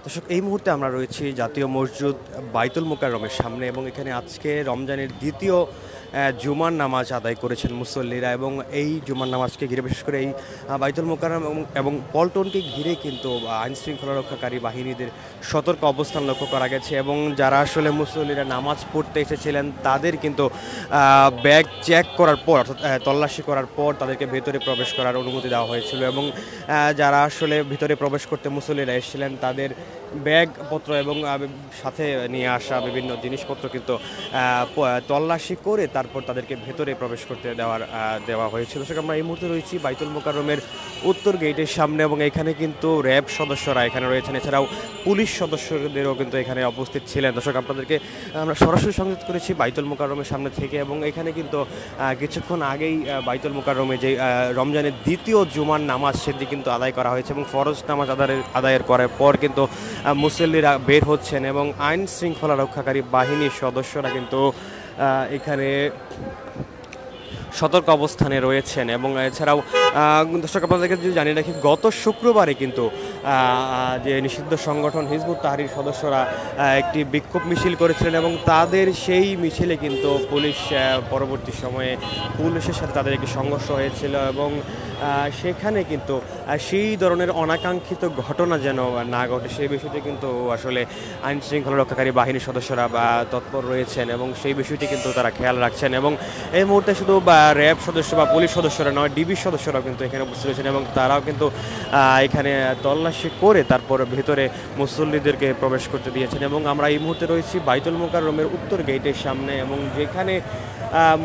দর্শক, এই মুহূর্তে আমরা রয়েছি জাতীয় মসজিদ বাইতুল মোকাররমের সামনে এবং এখানে আজকে রমজানের দ্বিতীয় জুমার নামাজ আদায় করেছেন মুসল্লিরা এবং এই জুমার নামাজকে ঘিরে বিশেষ করে এই বাইতুল মোকাররম এবং পল্টনকে ঘিরে কিন্তু আইন শৃঙ্খলা রক্ষাকারী বাহিনীদের সতর্ক অবস্থান লক্ষ্য করা গেছে এবং যারা আসলে মুসল্লিরা নামাজ পড়তে এসেছিলেন তাদের কিন্তু ব্যাগ চেক করার পর অর্থাৎ তল্লাশি করার পর তাদেরকে ভেতরে প্রবেশ করার অনুমতি দেওয়া হয়েছিল এবং যারা আসলে ভিতরে প্রবেশ করতে মুসল্লিরা এসেছিলেন তাদের ব্যাগপত্র এবং সাথে নিয়ে আসা বিভিন্ন জিনিসপত্র কিন্তু তল্লাশি করে তারপর তাদেরকে ভেতরে প্রবেশ করতে দেওয়া হয়েছিল। দর্শক, আমরা এই মুহূর্তে রয়েছি বাইতুল মোকাররমের উত্তর গেটের সামনে এবং এখানে কিন্তু র্যাব সদস্যরা এখানে রয়েছেন, এছাড়াও পুলিশ সদস্যদেরও কিন্তু এখানে উপস্থিত ছিলেন। দর্শক, আপনাদেরকে আমরা সরাসরি সংযোগ করেছি বাইতুল মোকাররমের সামনে থেকে এবং এখানে কিন্তু কিছুক্ষণ আগেই বাইতুল মোকাররমে যে রমজানের দ্বিতীয় জুমার নামাজ সেটি কিন্তু আদায় করা হয়েছে এবং ফরজ নামাজ আদায়ের করার পর কিন্তু মুসল্লিরা বের হচ্ছেন এবং আইন শৃঙ্খলা রক্ষাকারী বাহিনীর সদস্যরা কিন্তু এখানে সতর্ক অবস্থানে রয়েছেন এবং এছাড়াও দর্শক, আপনাদেরকে যদি জানিয়ে রাখি গত শুক্রবারে কিন্তু যে নিষিদ্ধ সংগঠন হিজবুত তাহরীর সদস্যরা একটি বিক্ষোভ মিছিল করেছিলেন এবং তাদের সেই মিছিলে কিন্তু পুলিশ পরবর্তী সময়ে পুলিশের সাথে তাদের একটি সংঘর্ষ হয়েছিল এবং সেখানে কিন্তু সেই ধরনের অনাকাঙ্ক্ষিত ঘটনা যেন না ঘটে সেই বিষয়টি কিন্তু আসলে আইন শৃঙ্খলা রক্ষাকারী বাহিনীর সদস্যরা তৎপর রয়েছেন এবং সেই বিষয়টি কিন্তু তারা খেয়াল রাখছেন এবং এই মুহূর্তে শুধু র্যাব সদস্য বা পুলিশ সদস্যরা নয়, ডিবির সদস্যরাও কিন্তু এখানে উপস্থিত রয়েছেন এবং তারাও কিন্তু এখানে তল্লাশি করে তারপর ভেতরে মুসল্লিদেরকে প্রবেশ করতে দিয়েছেন এবং আমরা এই মুহূর্তে রয়েছি বাইতুল মোকাররমের উত্তর গেটের সামনে এবং যেখানে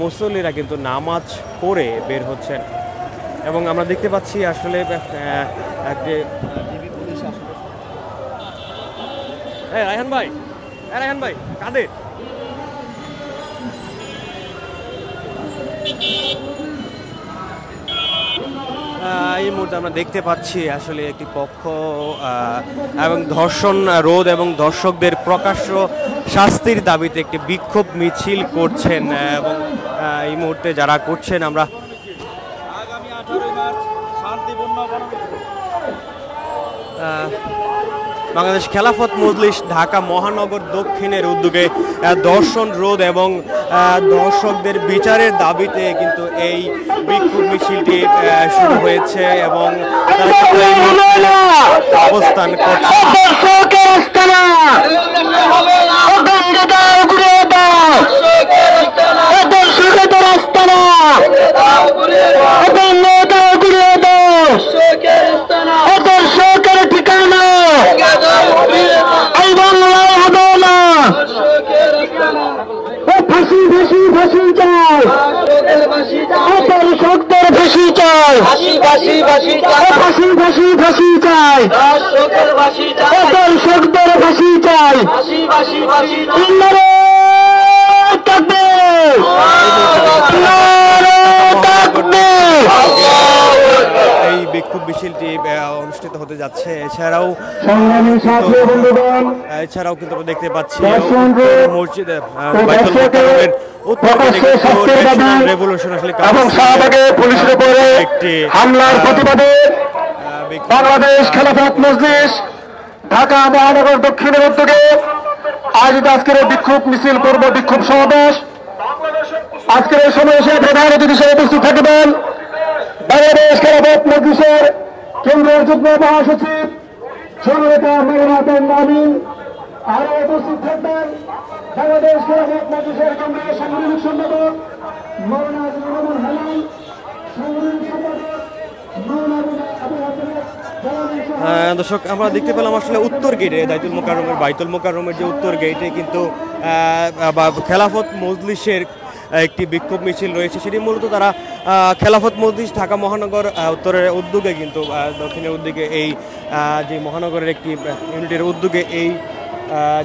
মুসল্লিরা কিন্তু নামাজ পড়ে বের হচ্ছেন এবং আমরা দেখতে পাচ্ছি আসলে রায়হান ভাই কাদের এই মুহূর্তে আমরা দেখতে পাচ্ছি আসলে একটি পক্ষ এবং ধর্ষণ রোধ এবং ধর্ষকদের প্রকাশ্য শাস্তির দাবিতে একটি বিক্ষোভ মিছিল করছেন এবং এই মুহূর্তে যারা করছেন আমরা বাংলাদেশ খেলাফত মজলিস ঢাকা মহানগর দক্ষিণের উদ্যোগে ধর্ষণ রোধ এবং ধর্ষকদের বিচারের দাবিতে কিন্তু এই বিক্ষোভ মিছিলটি শুরু হয়েছে এবং অবস্থান করছে। এই বিক্ষোভ মিছিলটি অনুষ্ঠিত হতে যাচ্ছে। এছাড়াও কিন্তু আমরা দেখতে পাচ্ছি মসজিদে বাইতুল মোকাররমের বাংলাদেশ খেলাফত মজলিস ঢাকা মহানগর দক্ষিণের উদ্যোগে আয়োজিত আজকের বিক্ষোভ মিছিল পূর্ব বিক্ষোভ সমাবেশ। আজকের এই সমাবেশে প্রধান অতিথি হিসেবে উপস্থিত থাকবেন বাংলাদেশ খেলাফত মজলিসের কেন্দ্রীয় যুগ্ম মহাসচিব জননেতা মাওলানা আমিন, আরো উপস্থিত থাকবেন বাংলাদেশ খেলাফত মজলিসের কেন্দ্রীয় সাংগঠনিক সম্পাদক মাওলানা আজিজুর রহমান হালাল, সাংগঠনিক সম্পাদক মাওলানা আবু হাসান। দর্শক, আমরা দেখতে পেলাম আসলে উত্তর গেটে বাইতুল মোকাররমের যে উত্তর গেটে কিন্তু খেলাফত মজলিসের একটি বিক্ষোভ মিছিল রয়েছে। সেটি মূলত তারা খেলাফত মজলিস ঢাকা মহানগর উত্তরের উদ্যোগে কিন্তু দক্ষিণের উদ্যোগে এই যে মহানগরের একটি ইউনিটের উদ্যোগে এই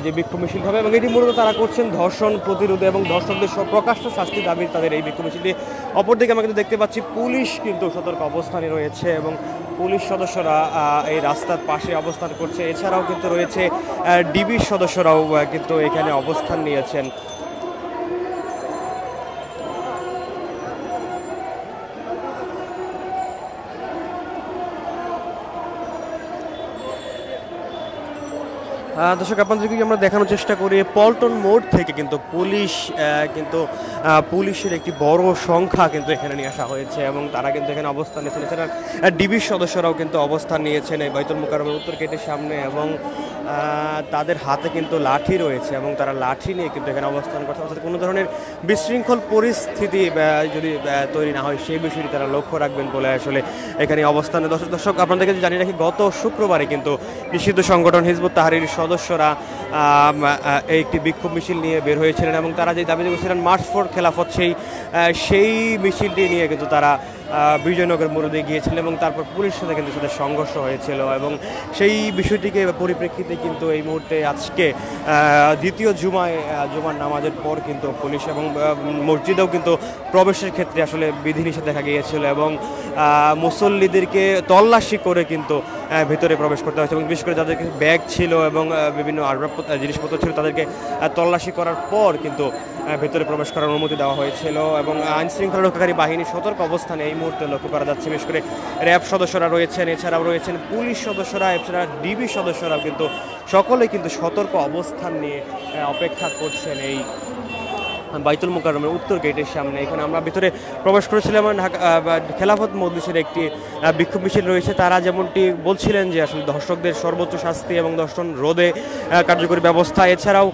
যে বিক্ষোভ মিছিল হবে এবং এটি মূলত তারা করছেন ধর্ষণ প্রতিরোধে এবং ধর্ষকদের প্রকাশ্য শাস্তি দাবির তাদের এই বিক্ষোভ মিছিলটি। অপরদিকে আমরা কিন্তু দেখতে পাচ্ছি পুলিশ কিন্তু সতর্ক অবস্থানে রয়েছে এবং পুলিশ সদস্যরা এই রাস্তার পাশে অবস্থান করছে। এছাড়াও কিন্তু রয়েছে ডিবির সদস্যরাও কিন্তু এখানে অবস্থান নিয়েছেন। দর্শক আপনাদেরকে আমরা দেখানোর চেষ্টা করি পল্টন মোড় থেকে কিন্তু পুলিশের একটি বড় সংখ্যা কিন্তু এখানে নিয়ে আসা হয়েছে এবং তারা কিন্তু এখানে অবস্থান নিয়েছেন। এছাড়া ডিবির সদস্যরাও কিন্তু অবস্থান নিয়েছেন এই বাইতুল মোকাররমের উত্তর গেটের সামনে এবং তাদের হাতে কিন্তু লাঠি রয়েছে এবং তারা লাঠি নিয়ে কিন্তু এখানে অবস্থান করছে। অর্থাৎ কোনো ধরনের বিশৃঙ্খল পরিস্থিতি যদি তৈরি না হয় সেই বিষয়টি তারা লক্ষ্য রাখবেন বলে আসলে এখানে অবস্থানে। দর্শক আপনাদেরকে জানিয়ে রাখি, গত শুক্রবারে কিন্তু নিষিদ্ধ সংগঠন হিজবুত তাহরীর সদস্যরা একটি বিক্ষোভ মিছিল নিয়ে বের হয়েছিলেন এবং তারা যে দাবি করেছিলেন মার্চ ফর খেলাফত সেই মিছিলটি নিয়ে কিন্তু তারা বিজয়নগর মোড়ে গিয়েছিলেন এবং তারপর পুলিশের সাথে কিন্তু সাথে সংঘর্ষ হয়েছিল এবং সেই বিষয়টিকে পরিপ্রেক্ষিতে কিন্তু এই মুহূর্তে আজকে দ্বিতীয় জুমার নামাজের পর কিন্তু পুলিশ এবং মসজিদেও কিন্তু প্রবেশের ক্ষেত্রে আসলে বিধিনিষেধ দেখা গিয়েছিল এবং মুসল্লিদেরকে তল্লাশি করে কিন্তু ভেতরে প্রবেশ করতে হয়েছে এবং বিশেষ করে যাদের ব্যাগ ছিল এবং বিভিন্ন জিনিসপত্র ছিল তাদেরকে তল্লাশি করার পর কিন্তু ভেতরে প্রবেশ করার অনুমতি দেওয়া হয়েছিল এবং আইন শৃঙ্খলা রক্ষাকারী বাহিনীর সতর্ক অবস্থানে এই মুহূর্তে লক্ষ্য করা যাচ্ছে। বিশেষ করে র্যাব সদস্যরা রয়েছেন, এছাড়াও রয়েছেন পুলিশ সদস্যরা, এছাড়া ডিবি সদস্যরাও কিন্তু সকলেই কিন্তু সতর্ক অবস্থান নিয়ে অপেক্ষা করছেন এই বাইতুল মোকাররমের উত্তর গেটের সামনে। এখানে আমরা ভিতরে প্রবেশ করেছিলাম। খেলাফত মজলিসের একটি বিক্ষোভ মিছিল রয়েছে। তারা যেমনটি বলছিলেন যে আসলে ধর্ষকদের সর্বোচ্চ শাস্তি এবং ধর্ষণ রোধে কার্যকরী ব্যবস্থা, এছাড়াও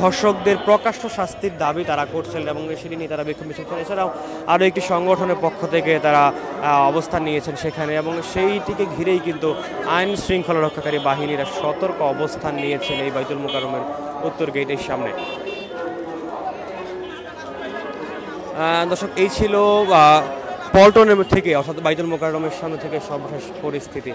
ধর্ষকদের প্রকাশ্য শাস্তির দাবি তারা করছিলেন এবং সেটি নিয়ে তারা বিক্ষোভ মিছিল করেন। এছাড়াও আরও একটি সংগঠনের পক্ষ থেকে তারা অবস্থান নিয়েছেন সেখানে এবং সেইটিকে ঘিরেই কিন্তু আইন শৃঙ্খলা রক্ষাকারী বাহিনীরা সতর্ক অবস্থান নিয়েছেন এই বাইতুল মোকাররমের উত্তর গেটের সামনে। দর্শক, এই ছিল পল্টনের থেকে অর্থাৎ বাইতুল মোকাররমের সামনে থেকে সর্বশেষ পরিস্থিতি।